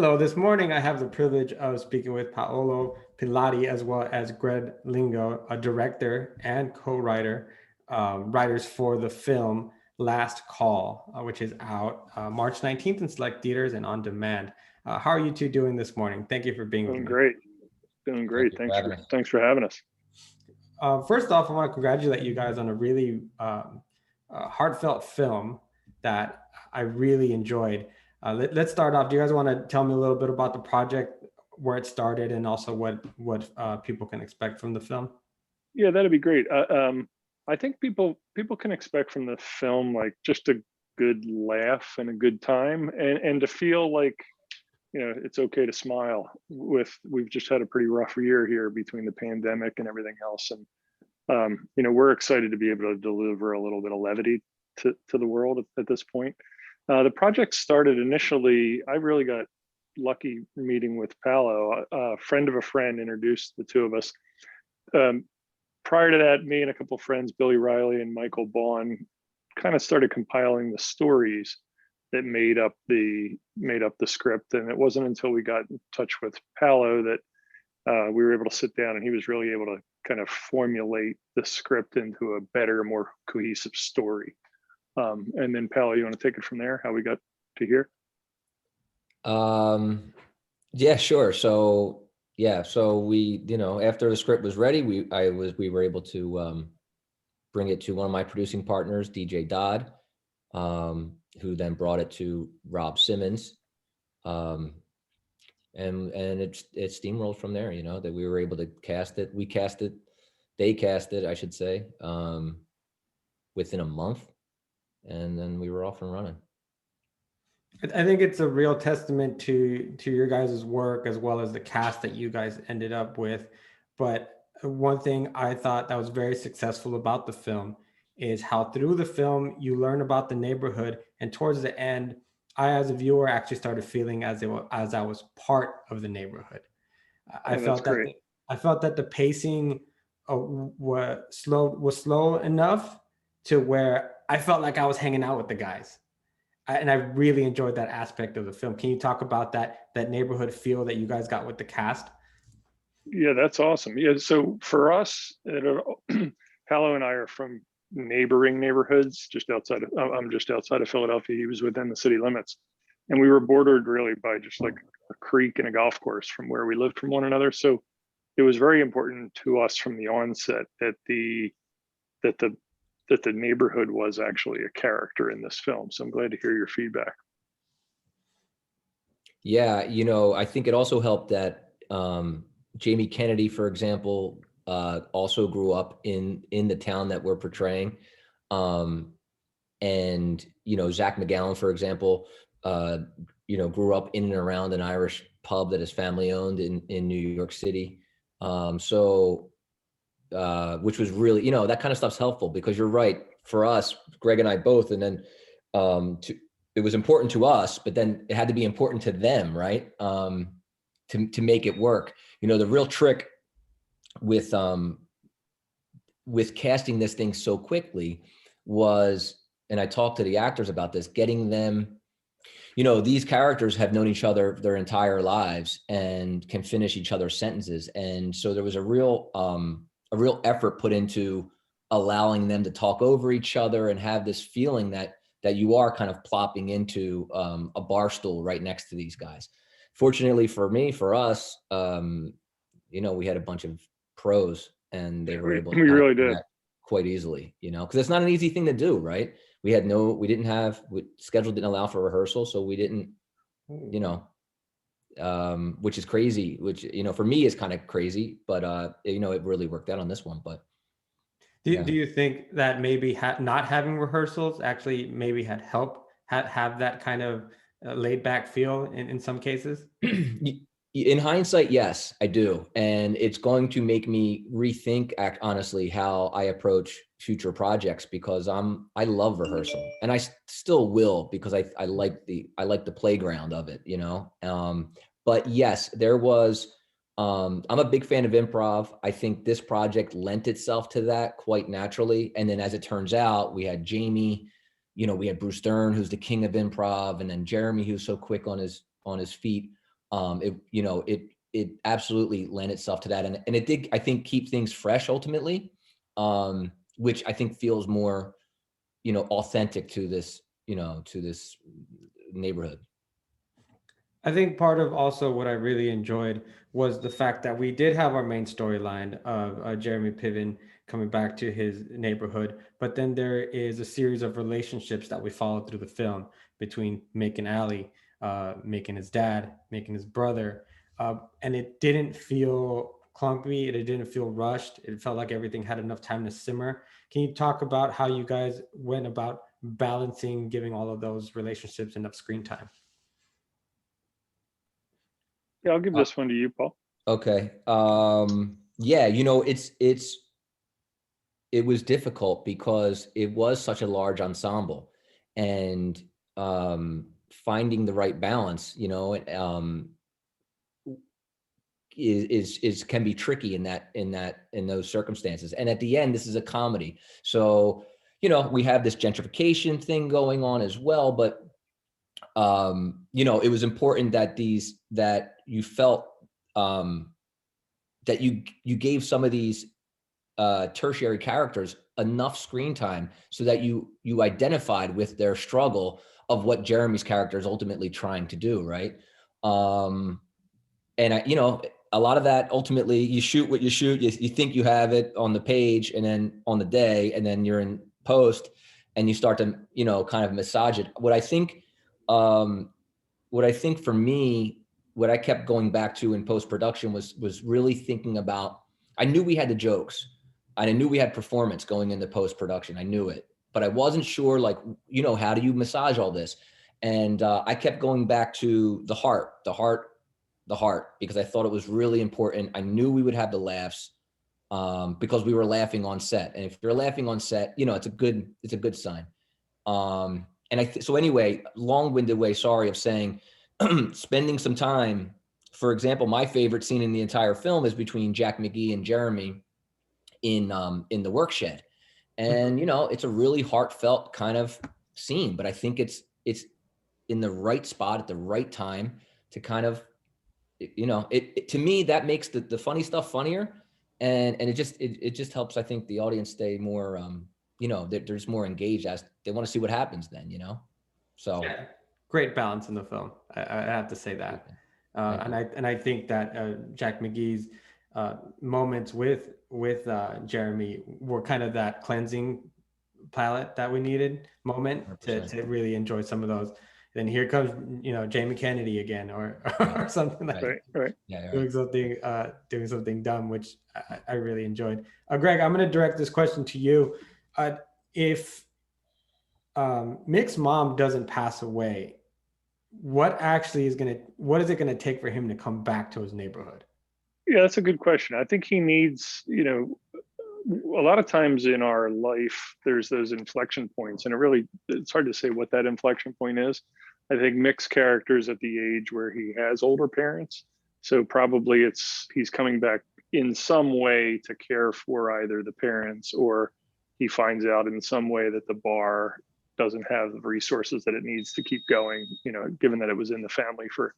So this morning I have the privilege of speaking with Paolo Pilladi as well as Greg Lindo, a director and co-writer, writers for the film Last Call, which is out March 19th in select theaters and on demand. How are you two doing this morning? Thank you for being with Doing me. great. Doing great. Thanks for having us. First off, I want to congratulate you guys on a really heartfelt film that I really enjoyed. Let's start off. Do you guys want to tell me a little bit about the project, where it started, and also what people can expect from the film? Yeah, that'd be great. I think people can expect from the film like just a good laugh and a good time, and to feel like, you know, it's okay to smile. We've just had a pretty rough year here between the pandemic and everything else, and you know, we're excited to be able to deliver a little bit of levity to the world at this point. The project started initially, I really got lucky meeting with Paolo. A friend of a friend introduced the two of us. Prior to that, me and a couple of friends, Billy Riley and Michael Baughan, kind of started compiling the stories that made up the script. And it wasn't until we got in touch with Paolo that we were able to sit down, and he was really able to kind of formulate the script into a better, more cohesive story. And then Paolo, you want to take it from there, how we got to here? Yeah, sure. So we, you know, after the script was ready, we were able to bring it to one of my producing partners, DJ Dodd, who then brought it to Rob Simmons. And it steamrolled from there, you know, that we were able to cast it. They cast it, I should say, within a month. And then we were off and running. I think it's a real testament to your guys' work as well as the cast that you guys ended up with. But one thing I thought that was very successful about the film is how through the film you learn about the neighborhood, and towards the end, I as a viewer actually started feeling as I was part of the neighborhood. I felt that the pacing was slow enough to where I felt like I was hanging out with the guys. And I really enjoyed that aspect of the film. Can you talk about that neighborhood feel that you guys got with the cast? Yeah, that's awesome. Yeah, so for us, Paolo and I are from neighboring neighborhoods just outside of, I'm just outside of Philadelphia. He was within the city limits. And we were bordered really by just like a creek and a golf course from where we lived from one another. So it was very important to us from the onset that the neighborhood was actually a character in this film. So I'm glad to hear your feedback. Yeah, you know, I think it also helped that Jamie Kennedy, for example, also grew up in the town that we're portraying. And, you know, Zach McGowan, for example, you know, grew up in and around an Irish pub that his family owned in New York City. Which was really, you know, that kind of stuff's helpful because you're right, for us, Greg and I both, and then it was important to us, but then it had to be important to them, right? To make it work. You know, the real trick with casting this thing so quickly was, and I talked to the actors about this, getting them, you know, these characters have known each other their entire lives and can finish each other's sentences. And so there was a real effort put into allowing them to talk over each other and have this feeling that you are kind of plopping into a bar stool right next to these guys. Fortunately for us, you know, we had a bunch of pros and they were able to really did quite easily, you know, because it's not an easy thing to do, right? Schedule didn't allow for rehearsal, so we didn't, you know, which is crazy, which, you know, for me is kind of crazy, but you know, it really worked out on this one. But do you think that maybe not having rehearsals actually maybe had helped have that kind of laid back feel in some cases? In hindsight, yes, I do. And it's going to make me rethink, honestly, how I approach future projects, because I love rehearsal, and I still will, because I like the playground of it, you know? But yes, there was, I'm a big fan of improv. I think this project lent itself to that quite naturally. And then as it turns out, we had Jamie, you know, we had Bruce Dern, who's the king of improv, and then Jeremy, who's so quick on his feet. It absolutely lent itself to that, and it did, I think, keep things fresh ultimately, which I think feels more, authentic to this, to this neighborhood. I think part of also what I really enjoyed was the fact that we did have our main storyline of Jeremy Piven coming back to his neighborhood, but then there is a series of relationships that we follow through the film between Mick and Allie, Mick and his dad, Mick and his brother, and it didn't feel clunky. It didn't feel rushed. It felt like everything had enough time to simmer. Can you talk about how you guys went about balancing giving all of those relationships enough screen time? Yeah, I'll give this one to you, Paul. Okay. Yeah, it was difficult because it was such a large ensemble, and finding the right balance, is can be tricky in those circumstances. And at the end, this is a comedy, so we have this gentrification thing going on as well, but it was important that you felt that you gave some of these tertiary characters enough screen time so that you identified with their struggle of what Jeremy's character is ultimately trying to do, right? And a lot of that, ultimately, you shoot what you shoot. You think you have it on the page, and then on the day, and then you're in post, and you start to kind of massage it. What I think for me, what I kept going back to in post production was really thinking about. I knew we had the jokes, and I knew we had performance going into post production. I knew it, but I wasn't sure, like, how do you massage all this? And I kept going back to the heart, because I thought it was really important. I knew we would have the laughs because we were laughing on set, and if you're laughing on set, it's a good sign. So anyway, long-winded way, sorry, of saying, spending some time. For example, my favorite scene in the entire film is between Jack McGee and Jeremy in the work shed, and it's a really heartfelt kind of scene. But I think it's in the right spot at the right time to kind of, to me, that makes the funny stuff funnier, and it just helps, I think, the audience stay more they're just more engaged as they want to see what happens then, so Yeah, great balance in the film. I have to say that, and I think that Jack McGee's moments with Jeremy were kind of that cleansing palette that we needed moment to really enjoy some of those. Then here comes Jamie Kennedy again, or or something like right. Yeah, doing something dumb, which I really enjoyed. Greg, I'm going to direct this question to you. If Mick's mom doesn't pass away, what is it going to take for him to come back to his neighborhood? Yeah, that's a good question. I think he needs, a lot of times in our life, there's those inflection points, and it's hard to say what that inflection point is. I think Mick's character is at the age where he has older parents. So probably he's coming back in some way to care for either the parents, or he finds out in some way that the bar doesn't have the resources that it needs to keep going, given that it was in the family for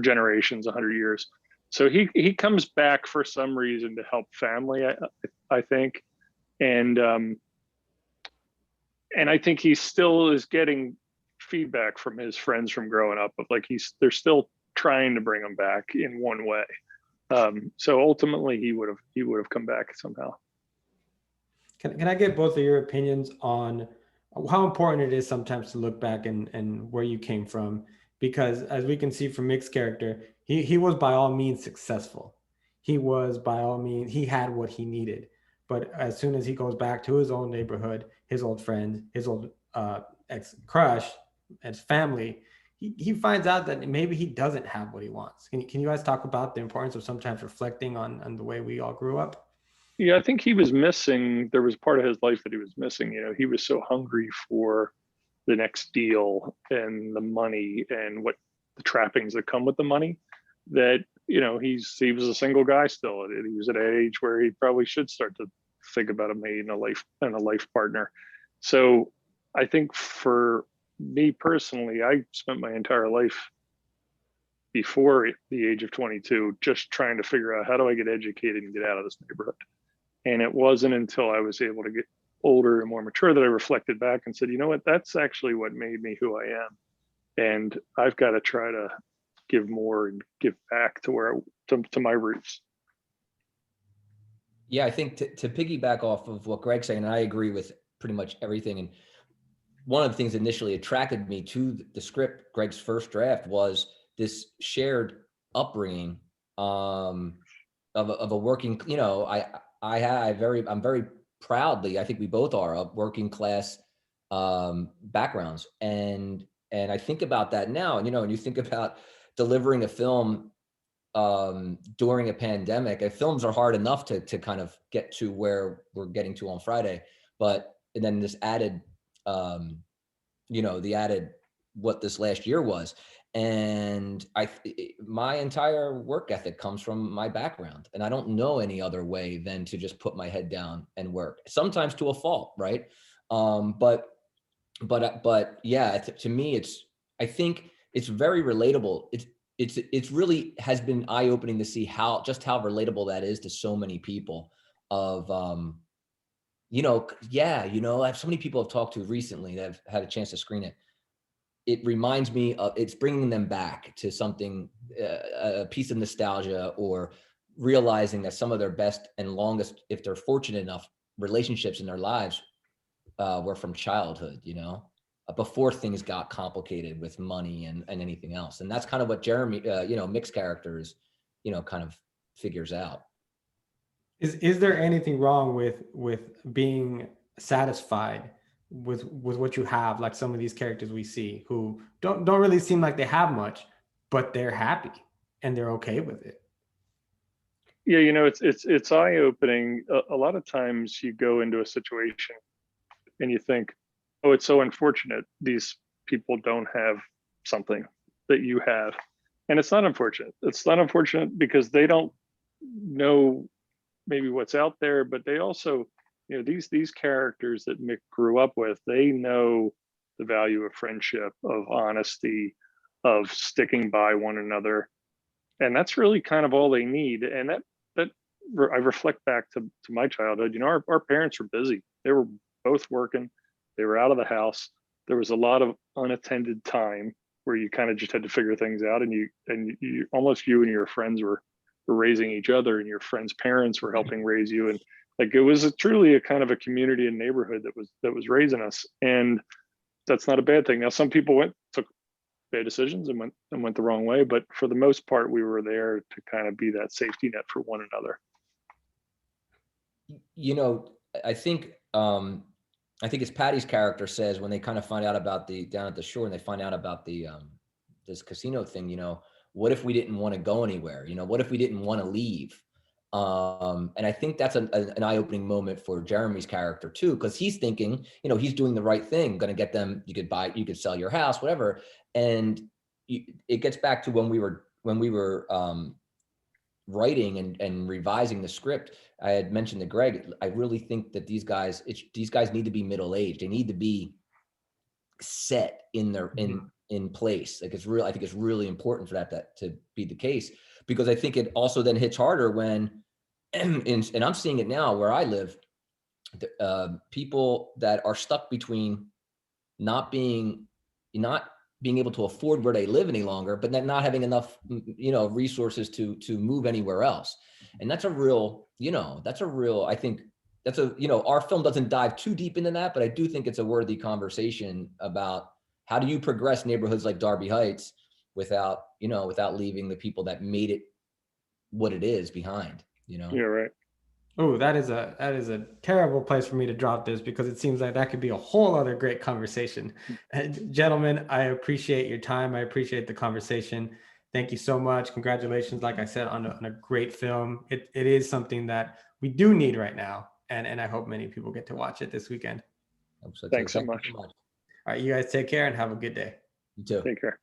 generations, 100 years. So he comes back for some reason to help family, I think. And I think he still is getting feedback from his friends from growing up of like, they're still trying to bring him back in one way. So ultimately he would have come back somehow. Can I get both of your opinions on how important it is sometimes to look back and where you came from? Because as we can see from Mick's character, he was by all means successful. He was by all means, he had what he needed. But as soon as he goes back to his old neighborhood, his old friends, his old ex-crush, his family, he finds out that maybe he doesn't have what he wants. Can you guys talk about the importance of sometimes reflecting on the way we all grew up? Yeah, I think there was part of his life that he was missing. He was so hungry for the next deal and the money and what the trappings that come with the money that, he was a single guy still. He was at an age where he probably should start to think about a mate and a life partner. So I think for me personally, I spent my entire life before the age of 22, just trying to figure out how do I get educated and get out of this neighborhood. And it wasn't until I was able to get older and more mature that I reflected back and said, you know what, that's actually what made me who I am. And I've got to try to give more and give back to where to my roots. Yeah, I think to piggyback off of what Greg's saying, and I agree with pretty much everything. And one of the things that initially attracted me to the script, Greg's first draft, was this shared upbringing of a working, you know, I'm very proudly, I think we both are, of working class backgrounds. And I think about that now, you know, and you think about delivering a film during a pandemic. Films are hard enough to kind of get to where we're getting to on Friday, and then this added, you know, the added what this last year was. And my entire work ethic comes from my background, and I don't know any other way than to just put my head down and work, sometimes to a fault, right? But yeah, to me, I think it's very relatable. It's really has been eye-opening to see how relatable that is to so many people of, you know, yeah, you know, I have so many people I've talked to recently that have had a chance to screen it. It reminds me of, it's bringing them back to something, a piece of nostalgia, or realizing that some of their best and longest, if they're fortunate enough, relationships in their lives were from childhood, you know, before things got complicated with money and anything else. And that's kind of what Jeremy, you know, Mick's character is, you know, kind of figures out. Is there anything wrong with being satisfied with what you have? Like some of these characters we see who don't really seem like they have much, but they're happy and they're okay with it. Yeah, you know, it's eye-opening. A lot of times you go into a situation and you think, oh, it's so unfortunate these people don't have something that you have. And it's not unfortunate. It's not unfortunate because they don't know maybe what's out there, but they also, you know, these characters that Mick grew up with, they know the value of friendship, of honesty, of sticking by one another. And that's really kind of all they need. And that I reflect back to my childhood. You know, our parents were busy. They were both working. They were out of the house. There was a lot of unattended time where you kind of just had to figure things out, and you almost, you and your friends were raising each other, and your friends' parents were helping raise you. And like, it was truly a kind of a community and neighborhood that was raising us. And that's not a bad thing. Now, some people took bad decisions and went the wrong way, but for the most part, we were there to kind of be that safety net for one another. You know, I think it's Patty's character says, when they kind of find out about down at the shore, and they find out about the this casino thing, you know, what if we didn't want to go anywhere? You know, what if we didn't want to leave? And I think that's an eye-opening moment for Jeremy's character too, because he's thinking, you know, he's doing the right thing, going to get them, you could sell your house, whatever. And it gets back to when we were writing and revising the script. I had mentioned to Greg, I really think that these guys need to be middle-aged. They need to be set in their in place. Like, it's real. I think it's really important for that to be the case, because I think it also then hits harder when, and I'm seeing it now where I live, people that are stuck between not being able to afford where they live any longer, but then not having enough, you know, resources to move anywhere else. And that's a real, I think that's our film doesn't dive too deep into that, but I do think it's a worthy conversation about how do you progress neighborhoods like Darby Heights without leaving the people that made it what it is behind, you know? You're right. Oh, that is a terrible place for me to drop this, because it seems like that could be a whole other great conversation. And gentlemen, I appreciate your time. I appreciate the conversation. Thank you so much. Congratulations, like I said, on a great film. It is something that we do need right now. And I hope many people get to watch it this weekend. Thanks so much. All right, you guys take care and have a good day. You too. Take care.